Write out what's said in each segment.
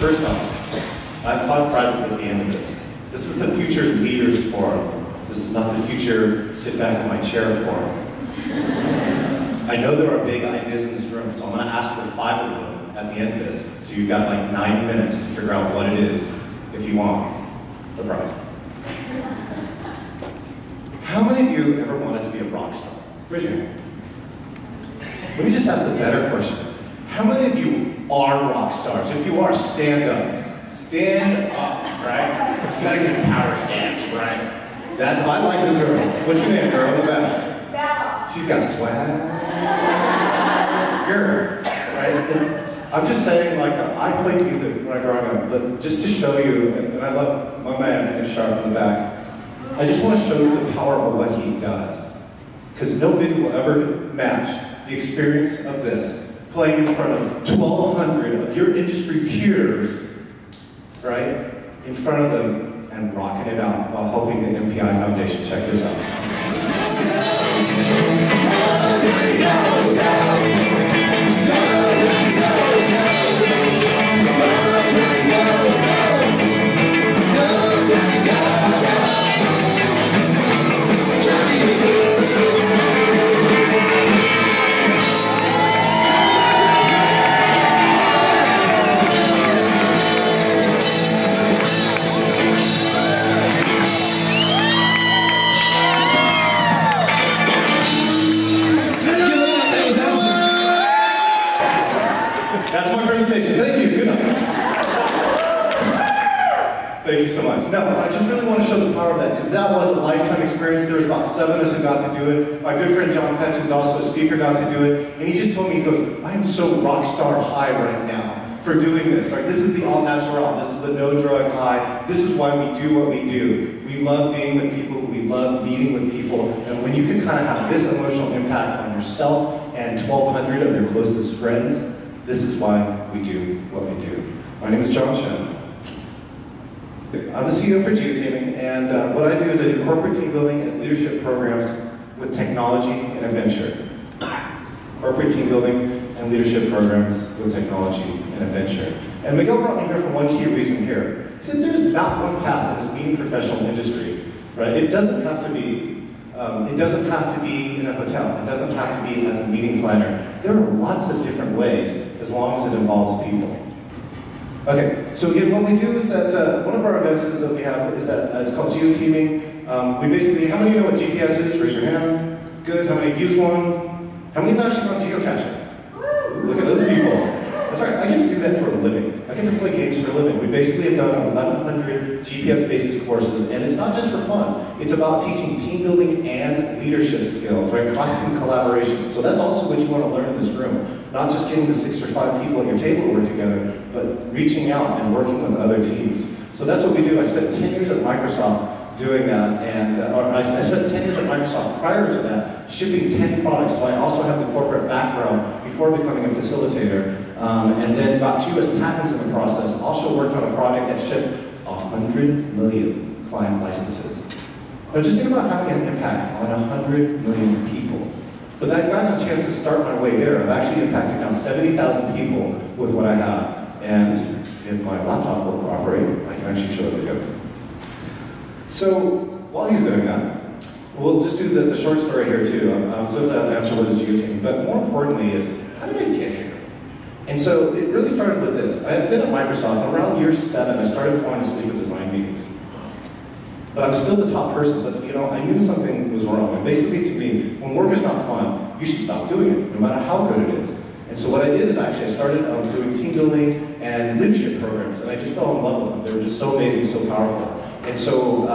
First off, I have 5 prizes at the end of this. This is the Future Leaders Forum. This is not the future sit back in my chair forum. I know there are big ideas in this room, so I'm going to ask for 5 of them at the end of this. So you've got like 9 minutes to figure out what it is if you want the prize. How many of you ever wanted to be a rock star? Raise your hand. Let me just ask the better question. How many of you are rock stars? If you are, stand up. Stand up, right? You gotta get a power stance, right? I like this girl. What's your name, girl in the back? Bella. She's got swag. Girl, right? I'm just saying, like, I played music when I was growing up, but just to show you, and I love my man in Sharp in the back, I just want to show you the power of what he does. Because no video will ever match the experience of this, playing in front of 1,200 of your industry peers, right? In front of them and rocking it out while helping the MPI Foundation. Check this out. That's my presentation. Thank you. Good night. Thank you so much. No, I just really want to show the power of that, because that was a lifetime experience. There was about 7 of us who got to do it. My good friend John Petch, who's also a speaker, got to do it. And he just told me, he goes, I am so rock star high right now for doing this. Right? This is the all natural. This is the no drug high. This is why we do what we do. We love being with people. We love meeting with people. And when you can kind of have this emotional impact on yourself and 1,200 of your closest friends, this is why we do what we do. My name is Chen. I'm the CEO for Geoteaming, and what I do is I do corporate team building and leadership programs with technology and adventure. Corporate team building and leadership programs with technology and adventure. And Miguel brought me here for one key reason here. He said there's not one path in this meeting professional industry, right? It doesn't have to be in a hotel. It doesn't have to be as a meeting planner. There are lots of different ways, as long as it involves people. Okay, so again, what we do is that one of our events is that we have is that it's called Geoteaming. We basically, how many of you know what GPS is? Raise your hand. Good. How many have used one? How many have actually gone geocaching? Look at those people. That's right. I get to do that for a living. I get to play games for a living. We basically have done 1,100 GPS-based courses, and it's not just for fun. It's about teaching team building and leadership skills, right? Cross-team collaboration. So that's also what you want to learn in this room. Not just getting the 6 or 5 people at your table to work together, but reaching out and working with other teams. So that's what we do. I spent 10 years at Microsoft doing that, and I spent 10 years at Microsoft prior to that, shipping 10 products. So I also have the corporate background before becoming a facilitator. And then got 2 US patents in the process. Also worked on a project that shipped 100 million client licenses. Now just think about having an impact on 100 million people. But I've gotten a chance to start my way there. I've actually impacted now 70,000 people with what I have. And if my laptop will cooperate, I can actually show the video. So while he's doing that, we'll just do the short story here too. So that answer what is geoteaming. But more importantly is, how did I get here? And so it really started with this. I had been at Microsoft, around year 7, I started falling asleep at design meetings. But I'm still the top person, but you know, I knew something was wrong. And basically to me, when work is not fun, you should stop doing it, no matter how good it is. And so what I did is actually I started doing team building and leadership programs, and I just fell in love with them. They were just so amazing, so powerful. And so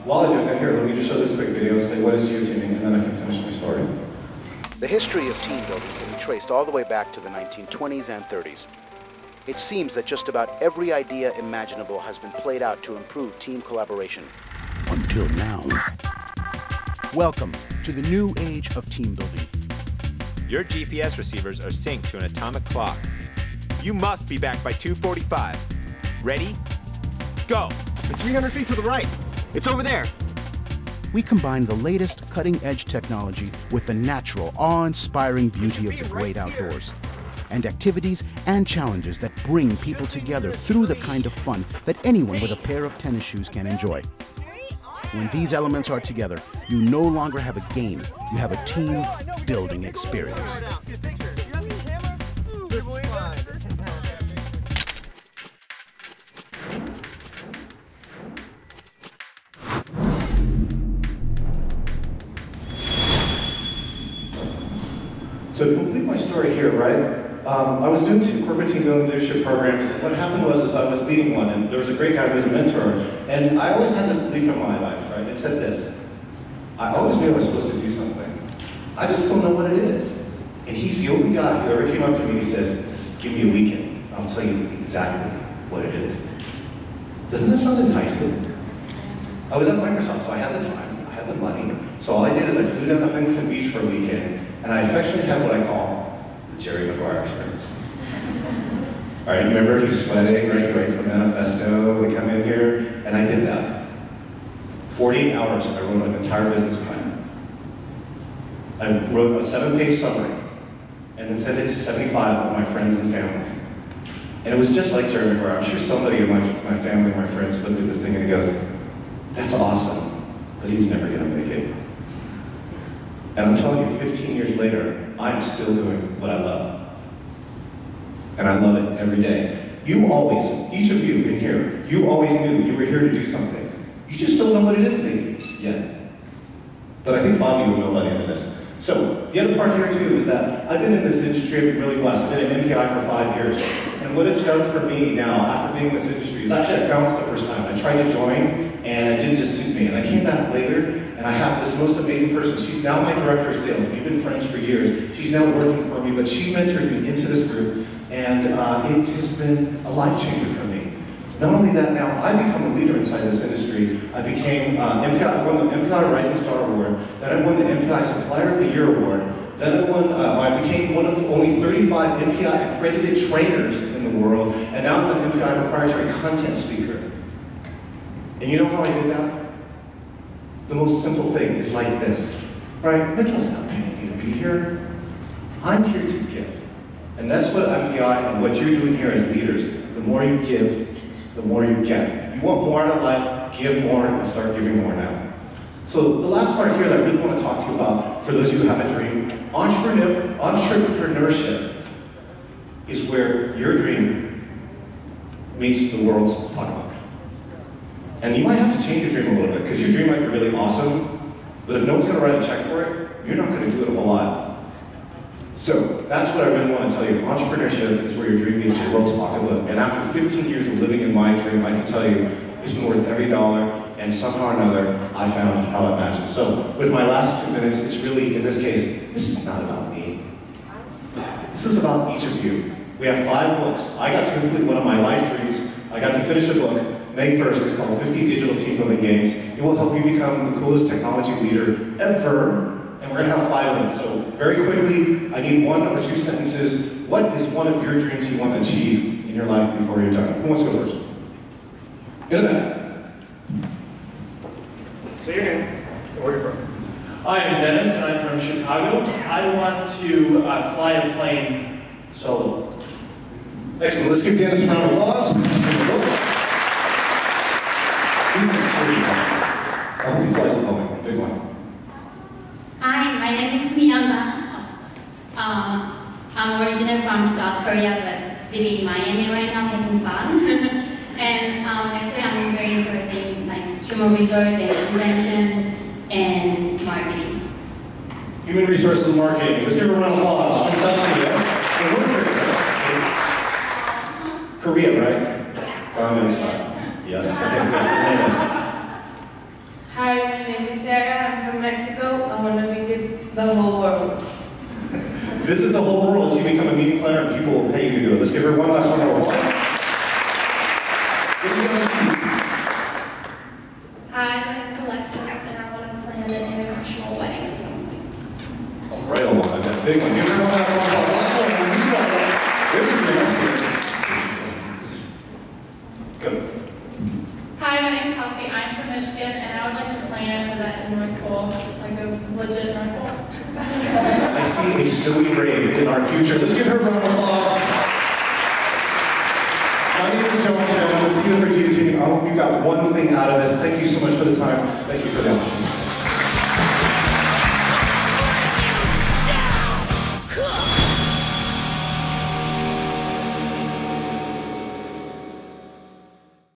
while I do it, here, let me just show this quick video and say what is geoteaming, and then I can finish my story. The history of team building can be traced all the way back to the 1920s and 30s. It seems that just about every idea imaginable has been played out to improve team collaboration. Until now. Welcome to the new age of team building. Your GPS receivers are synced to an atomic clock. You must be back by 2:45. Ready? Go! It's 300 feet to the right. It's over there. We combine the latest cutting-edge technology with the natural, awe-inspiring beauty of the great outdoors. and activities and challenges that bring people together through the kind of fun that anyone with a pair of tennis shoes can enjoy. When these elements are together, you no longer have a game, you have a team-building experience. So to complete my story here, right? I was doing 2 corporate team building leadership programs, and what happened was I was leading one, and there was a great guy who was a mentor, and I always had this belief in my life, right? It said this: I always knew I was supposed to do something. I just don't know what it is. And he's the only guy who ever came up to me and he says, "Give me a weekend, I'll tell you exactly what it is." Doesn't that sound enticing? I was at Microsoft, so I had the time, I had the money, so all I did is I flew down to Huntington Beach for a weekend, and I affectionately had what I call the Jerry Maguire experience. All right, remember he's sweating, right? He writes the manifesto, we come in here, and I did that. 48 hours, I wrote an entire business plan. I wrote a 7-page summary, and then sent it to 75 of my friends and families. And it was just like Jerry Maguire. I'm sure somebody in my family, my friends, looked at this thing and he goes, "That's awesome, but he's never gonna make it." And I'm telling you, 15 years later, I'm still doing what I love. And I love it every day. You always, each of you in here, you always knew you were here to do something. You just don't know what it is, maybe, yet. But I think 5 of you will know by the end of this. So, the other part here too is that I've been in this industry, I've been really blessed. I've been in MPI for 5 years. And what it's done for me now, after being in this industry, is actually I bounced the first time. I tried to join, and it didn't just suit me. And I came back later, and I have this most amazing person. She's now my director of sales. We've been friends for years. She's now working for me, but she mentored me into this group, and it has been a life changer for me. Not only that, now I become a leader inside this industry. I became I won the MPI Rising Star Award. Then I won the MPI Supplier of the Year Award. Then I became one of only 35 MPI accredited trainers in the world, and now I'm an MPI proprietary content speaker. And you know how I did that? The most simple thing is like this, right? Mitchell's not paying me to be here. I'm here to give. And that's what MPI and what you're doing here as leaders. The more you give, the more you get. You want more out of life, give more, and start giving more now. So the last part here that I really want to talk to you about, for those of you who have a dream, entrepreneurship is where your dream meets the world's pocketbook. And you might have to change your dream a little bit, because your dream might be really awesome, but if no one's going to write a check for it, you're not going to do it a whole lot. So that's what I really want to tell you. Entrepreneurship is where your dream meets your world's pocketbook. And after 15 years of living in my dream, I can tell you it's been worth every dollar, and somehow or another, I found how it matches. So with my last 2 minutes, it's really, in this case, this is not about me. This is about each of you. We have 5 books. I got to complete one of my life dreams. I got to finish a book. May 1st, it's called 50 Digital Team Building Games. It will help you become the coolest technology leader ever, and we're gonna have 5 of them. So very quickly, I need 1 or 2 sentences. What is one of your dreams you want to achieve in your life before you're done? Who wants to go first? Go ahead. Say your name, and where you're from. Hi, I'm Dennis, and I'm from Chicago. I want to fly a plane solo. Excellent. Let's give Dennis a round of applause. He's the cheerleader. I hope he flies a Boeing. Big one. Hi, my name is Miyanda. I'm originally from South Korea, but living in Miami right now, having fun. And actually, I'm very interested in like human resource and invention and marketing. Human resources and marketing. Let's give a round of applause. From South Korea. And we're Korea, right? Gangnam Style. Yes. Okay, good. Hi, my name is Sarah. I'm from Mexico. I want to visit the whole world. Visit the whole world. You become a meeting planner and people will pay you to do it. Let's give her one last round of applause. Hi, my name is Alexis, and I want to plan an international wedding at some point. All right, Alana, that big one. Give her one last round of applause. Last one. There's a great. Go. Hi, my name is Kelsey. I'm from Michigan, and I would like to plan an event in North Pole, like a legit North Pole. I see see a snowy grave in our future. Let's give her a round of applause. My name is Chen. Let's see you for Geoteaming. I hope you got one thing out of this. Thank you so much for the time. Thank you for the opportunity.